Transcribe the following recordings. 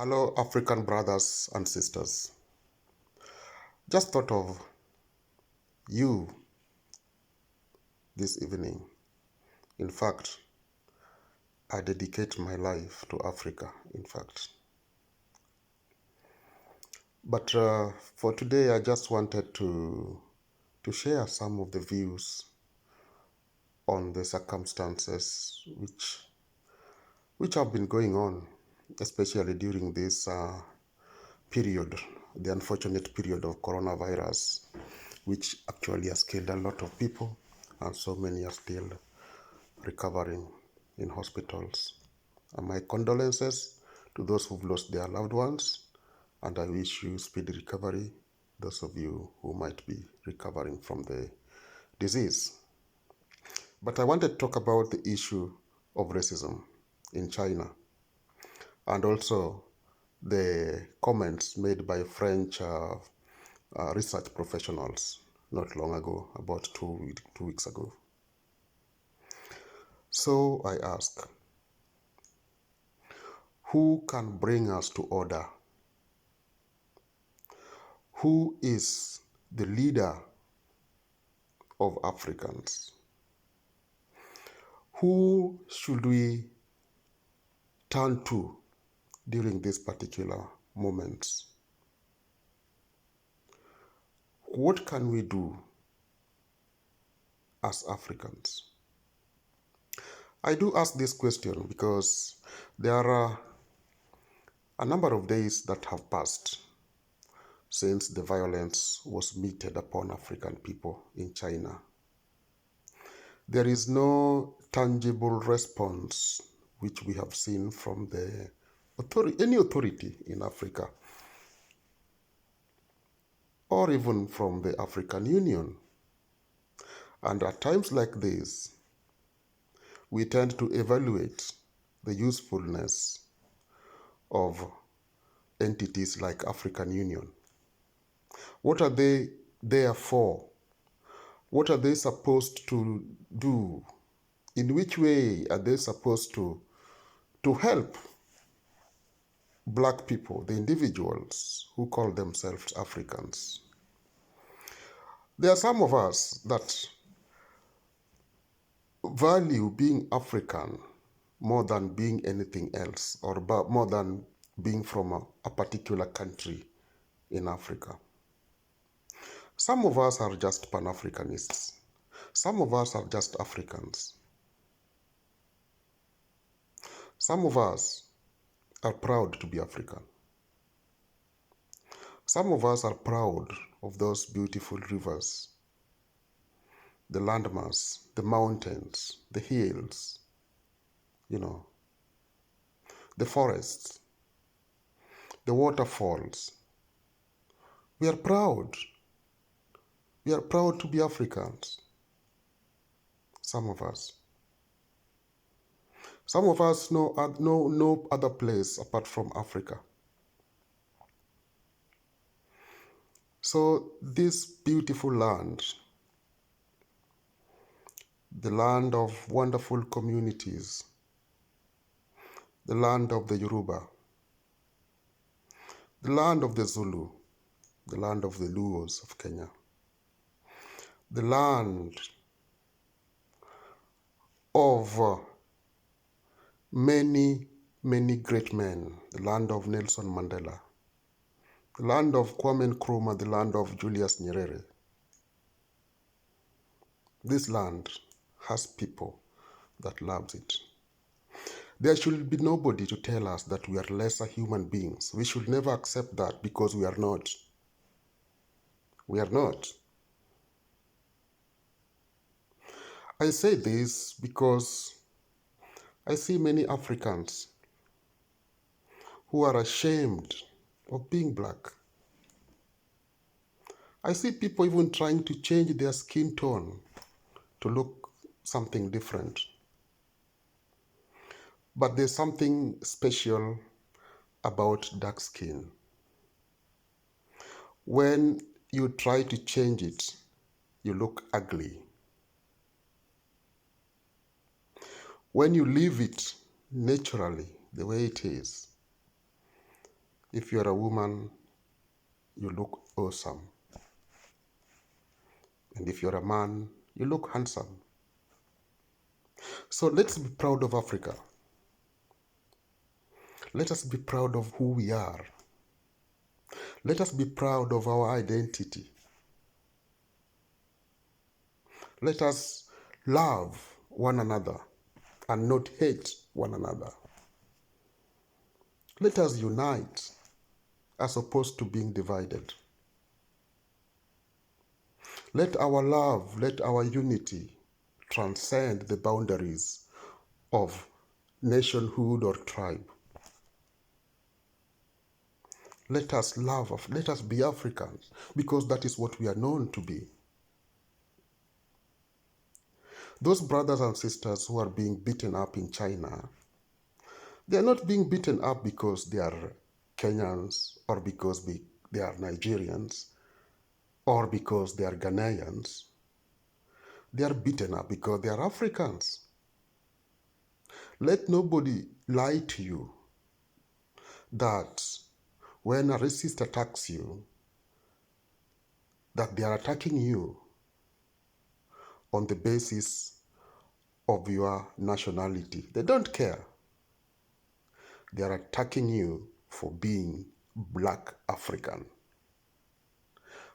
Hello, African brothers and sisters. Just thought of you this evening. In fact, I dedicate my life to Africa, in fact. But for today, I just wanted to share some of the views on the circumstances which have been going on, especially during this period, the unfortunate period of coronavirus, which actually has killed a lot of people, and so many are still recovering in hospitals. And my condolences to those who've lost their loved ones, and I wish you speedy recovery, those of you who might be recovering from the disease. But I want to talk about the issue of racism in China, and also the comments made by French research professionals not long ago, about two weeks ago. So I ask, who can bring us to order? Who is the leader of Africans? Who should we turn to during these particular moments? What can we do as Africans? I do ask this question because there are a number of days that have passed since the violence was meted upon African people in China. There is no tangible response which we have seen from the any authority in Africa, or even from the African Union. And at times like this, we tend to evaluate the usefulness of entities like African Union. What are they there for? What are they supposed to do? In which way are they supposed to help black people, the individuals who call themselves Africans? There are some of us that value being African more than being anything else, or more than being from a particular country in Africa. Some of us are just Pan-Africanists. Some of us are just Africans. Some of us are proud to be African. Some of us are proud of those beautiful rivers, the landmass, the mountains, the hills, the forests, the waterfalls. We are proud. We are proud to be Africans. Some of us. Some of us know no other place apart from Africa. So this beautiful land, the land of wonderful communities, the land of the Yoruba, the land of the Zulu, the land of the Luos of Kenya, the land of many great men, the land of Nelson Mandela, the land of Kwame Nkrumah, the land of Julius Nyerere. This land has people that loves it. There should be nobody to tell us that we are lesser human beings. We should never accept that, because we are not. We are not. I say this because I see many Africans who are ashamed of being black. I see people even trying to change their skin tone to look something different. But there's something special about dark skin. When you try to change it, you look ugly. When you leave it naturally, the way it is, If you're a woman, you look awesome. And if you're a man, you look handsome. So let's be proud of Africa. Let us be proud of who we are. Let us be proud of our identity. Let us love one another and not hate one another. Let us unite as opposed to being divided. Let our love, let our unity transcend the boundaries of nationhood or tribe. Let us love, let us be Africans, because that is what we are known to be. Those brothers and sisters who are being beaten up in China, they are not being beaten up because they are Kenyans or because they are Nigerians or because they are Ghanaians. They are beaten up because they are Africans. Let nobody lie to you that when a racist attacks you, that they are attacking you on the basis of your nationality. They don't care. They are attacking you for being black African.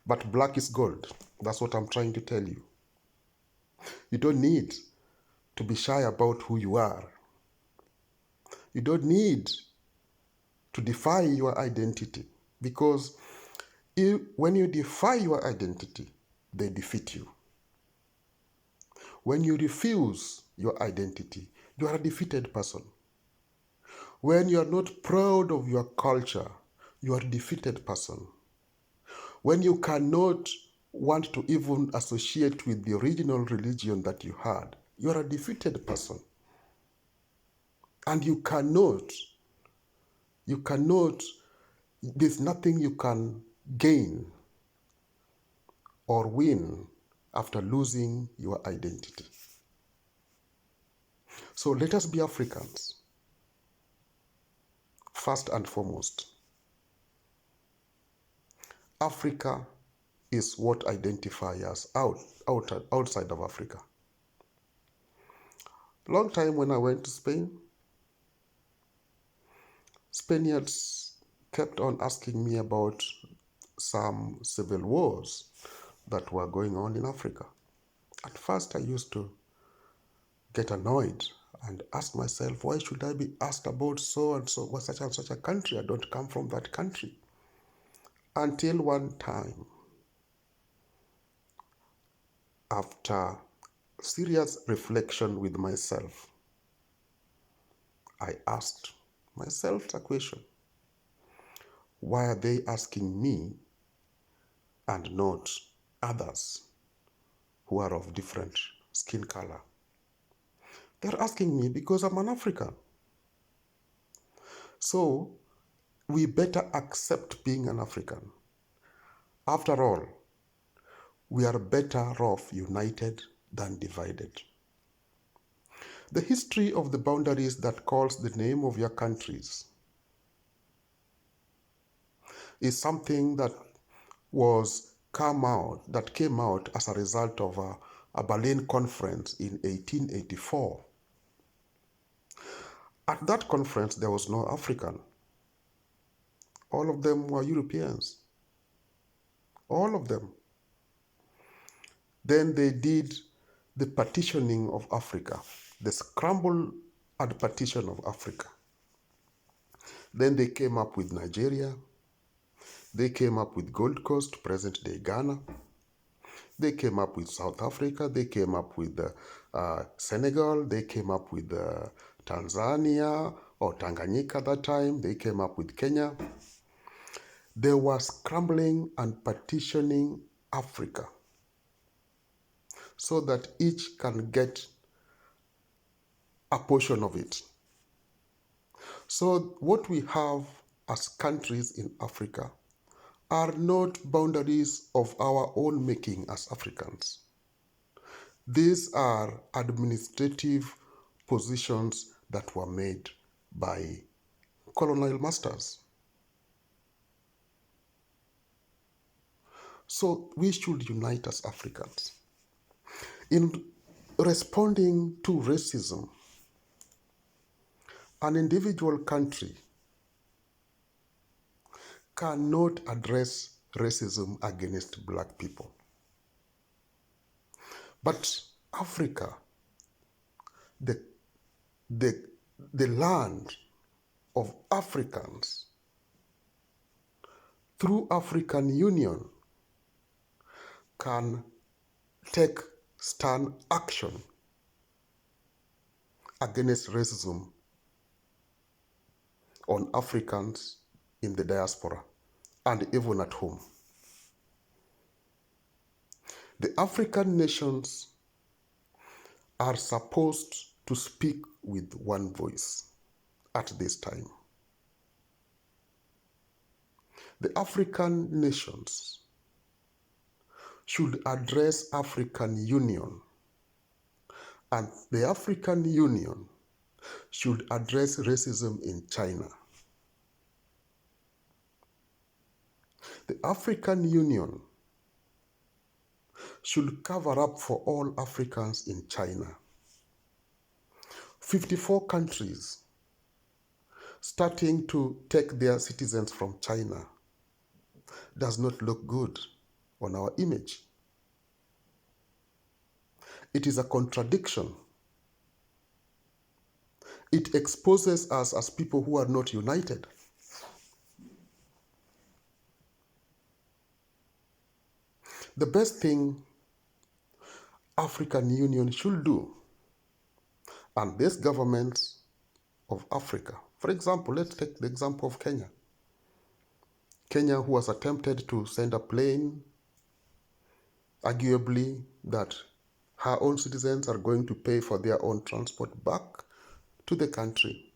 But black is gold. That's what I'm trying to tell you. You don't need to be shy about who you are. You don't need to defy your identity, because when you defy your identity, they defeat you. When you refuse your identity, you are a defeated person. When you are not proud of your culture, you are a defeated person. When you cannot want to even associate with the original religion that you had, you are a defeated person. And you cannot, there's nothing you can gain or win after losing your identity. So let us be Africans, first and foremost. Africa is what identifies us outside of Africa. Long time when I went to Spain, Spaniards kept on asking me about some civil wars that were going on in Africa. At first I used to get annoyed and ask myself, why should I be asked about so and so, such and such a country? I don't come from that country. Until one time, after serious reflection with myself, I asked myself a question. Why are they asking me and not others who are of different skin color? They're asking me because I'm an African. So we better accept being an African. After all, we are better off united than divided. The history of the boundaries that calls the name of your countries is something that came out as a result of a Berlin conference in 1884. At that conference, there was no African. All of them were Europeans. All of them. Then they did the partitioning of Africa, the scramble and partition of Africa. Then they came up with Nigeria. They came up with Gold Coast, present-day Ghana. They came up with South Africa. They came up with Senegal. They came up with Tanzania or Tanganyika at that time. They came up with Kenya. They were scrambling and partitioning Africa so that each can get a portion of it. So what we have as countries in Africa are not boundaries of our own making as Africans. These are administrative positions that were made by colonial masters. So we should unite as Africans. In responding to racism, an individual country cannot address racism against black people. But Africa, the, the, the land of Africans, through African Union, can take stern action against racism on Africans in the diaspora and even at home. The African nations are supposed to speak with one voice at this time. The African nations should address African Union, and the African Union should address racism in China. The African Union should cover up for all Africans in China. 54 countries starting to take their citizens from China does not look good on our image. It is a contradiction. It exposes us as people who are not united. The best thing African Union should do, and these governments of Africa, for example, let's take the example of Kenya. Kenya, who has attempted to send a plane, arguably that her own citizens are going to pay for their own transport back to the country.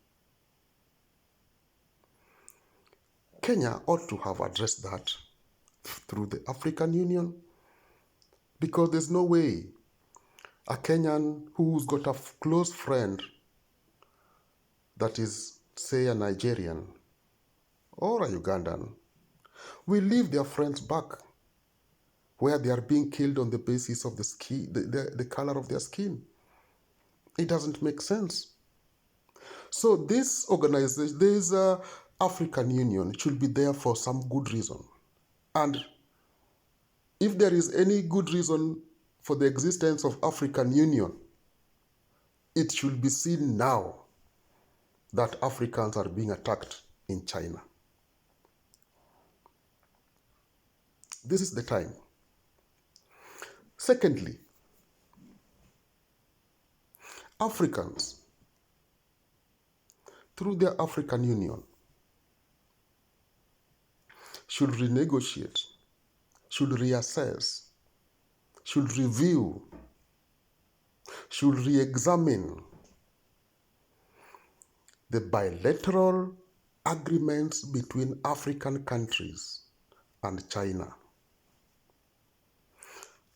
Kenya ought to have addressed that through the African Union, because there's no way a Kenyan who's got a close friend that is, say, a Nigerian or a Ugandan will leave their friends back where they are being killed on the basis of the color of their skin. It doesn't make sense. So this organization, this African Union, should be there for some good reason. And if there is any good reason for the existence of African Union, it should be seen now that Africans are being attacked in China. This is the time. Secondly, Africans, through their African Union, should renegotiate, should reassess, should review, should re-examine the bilateral agreements between African countries and China.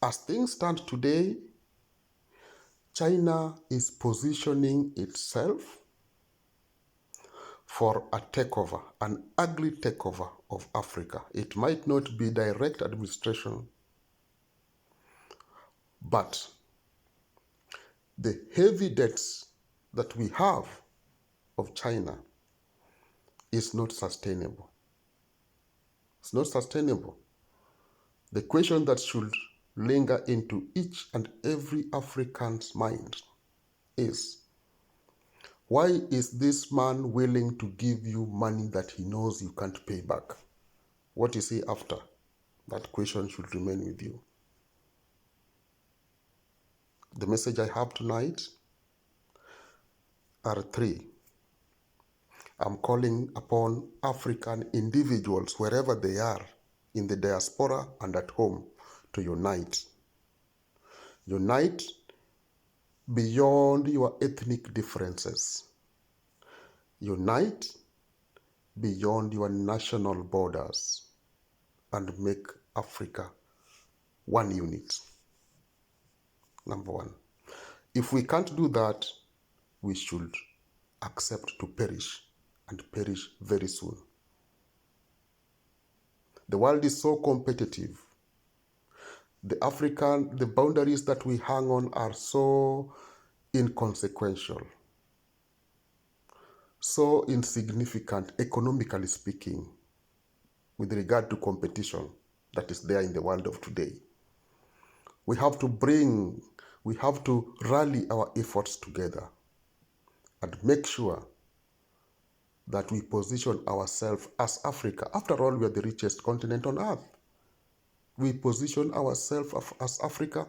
As things stand today, China is positioning itself for a takeover, an ugly takeover of Africa. It might not be direct administration, but the heavy debts that we have of China is not sustainable. It's not sustainable. The question that should linger into each and every African's mind is, why is this man willing to give you money that he knows you can't pay back? What is he after? That question should remain with you. The message I have tonight are three. I'm calling upon African individuals, wherever they are, in the diaspora and at home, to unite. Unite beyond your ethnic differences. Unite beyond your national borders and make Africa one unit. Number one. If we can't do that, we should accept to perish, and perish very soon. The world is so competitive. The boundaries that we hang on are so inconsequential, so insignificant, economically speaking, with regard to competition that is there in the world of today. We have to rally our efforts together and make sure that we position ourselves as Africa. After all, we are the richest continent on earth. We position ourselves as Africa,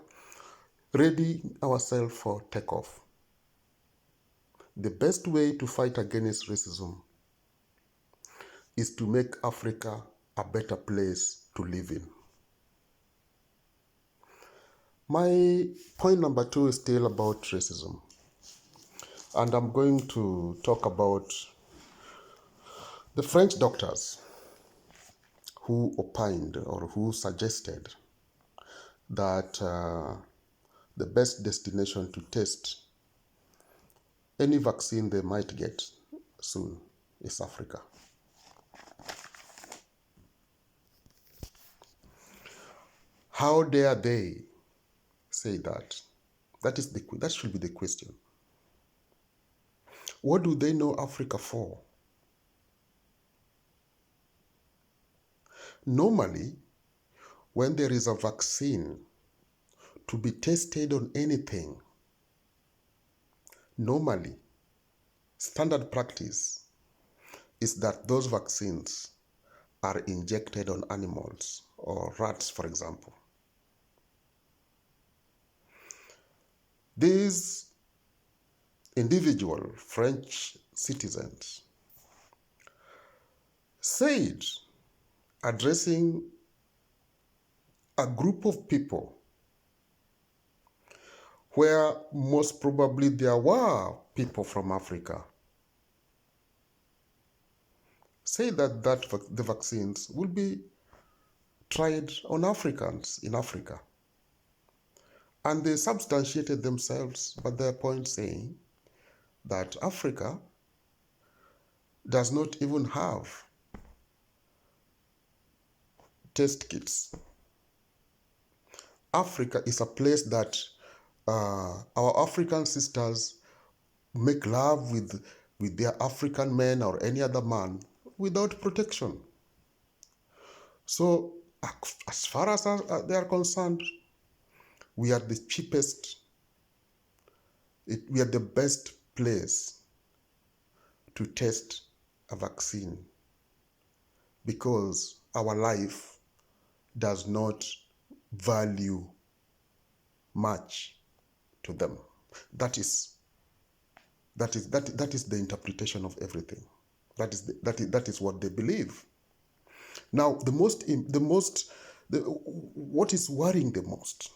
ready ourselves for takeoff. The best way to fight against racism is to make Africa a better place to live in. My point number 2 is still about racism. And I'm going to talk about the French doctors who opined or who suggested that the best destination to test any vaccine they might get soon is Africa. How dare they say that? That should be the question. What do they know Africa for? Normally, when there is a vaccine to be tested on anything, normally, standard practice is that those vaccines are injected on animals or rats, for example. These individual French citizens said, addressing a group of people where most probably there were people from Africa, say that the vaccines will be tried on Africans in Africa. And they substantiated themselves by their point, saying that Africa does not even have test kits. Africa is a place that our African sisters make love with their African men or any other man without protection. So as far as they are concerned, we are the cheapest, we are the best place to test a vaccine because our life does not value much to them. That is the interpretation of everything. That is what they believe. Now, what is worrying the most?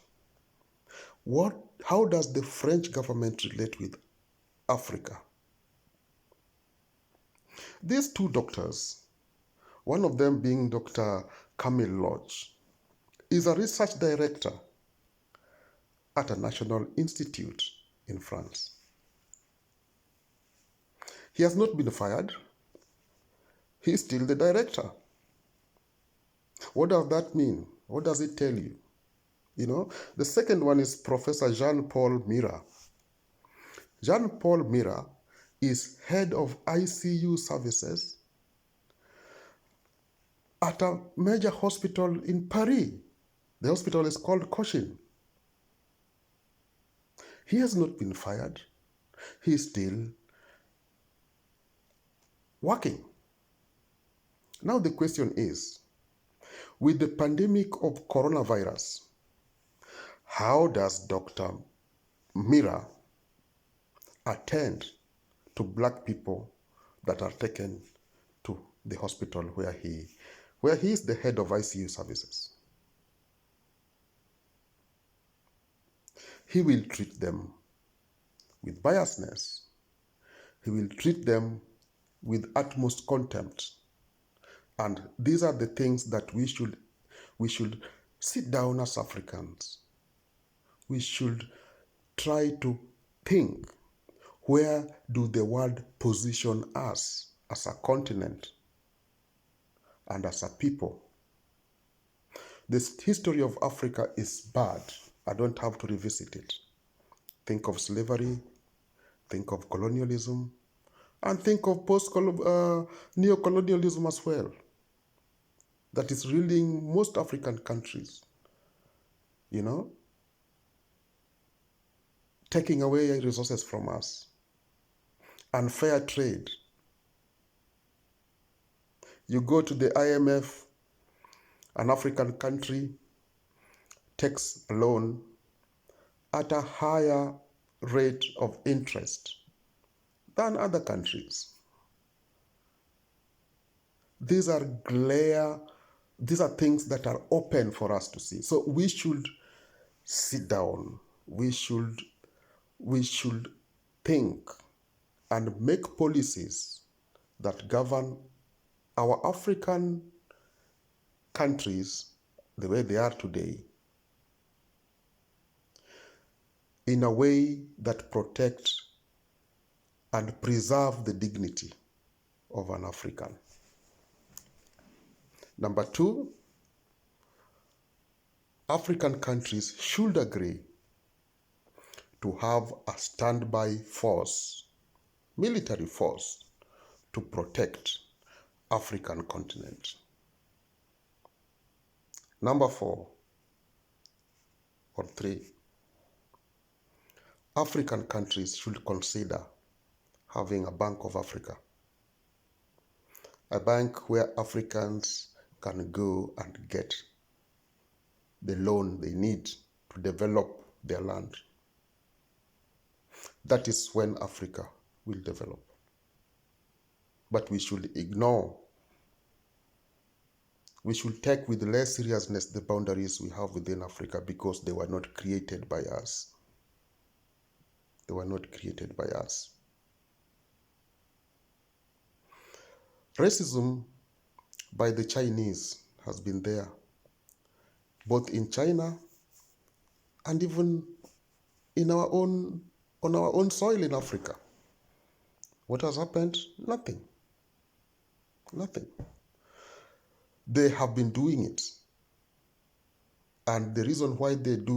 How does the French government relate with Africa? These two doctors, one of them being Dr. Camille Lodge, is a research director at a national institute in France. He has not been fired. He is still the director. What does that mean? What does it tell you? The second one is Professor Jean-Paul Mira. Jean-Paul Mira is head of ICU services at a major hospital in Paris. The hospital is called Cochin. He has not been fired. He is still working. Now the question is, with the pandemic of coronavirus, how does Dr. Mira attend to black people that are taken to the hospital where he is the head of ICU services? He will treat them with biasness. He will treat them with utmost contempt. And these are the things that we should sit down as Africans. We should try to think, where do the world position us as a continent and as a people? This history of Africa is bad. I don't have to revisit it. Think of slavery, think of colonialism, and think of neo-colonialism as well. That is ruling most African countries, taking away resources from us. Unfair trade. You go to the IMF, an African country takes a loan at a higher rate of interest than other countries. These are things that are open for us to see. So we should sit down. We should think and make policies that govern our African countries the way they are today in a way that protects and preserve the dignity of an African. Number two, African countries should agree to have a standby force, military force, to protect African continent. Number 4 or 3, African countries should consider having a Bank of Africa, a bank where Africans can go and get the loan they need to develop their land. That is when Africa will develop. But we should take with less seriousness the boundaries we have within Africa because they were not created by us. They were not created by us. Racism by the Chinese has been there, both in China and even on our own soil in Africa. What has happened? Nothing. They have been doing it. And the reason why they do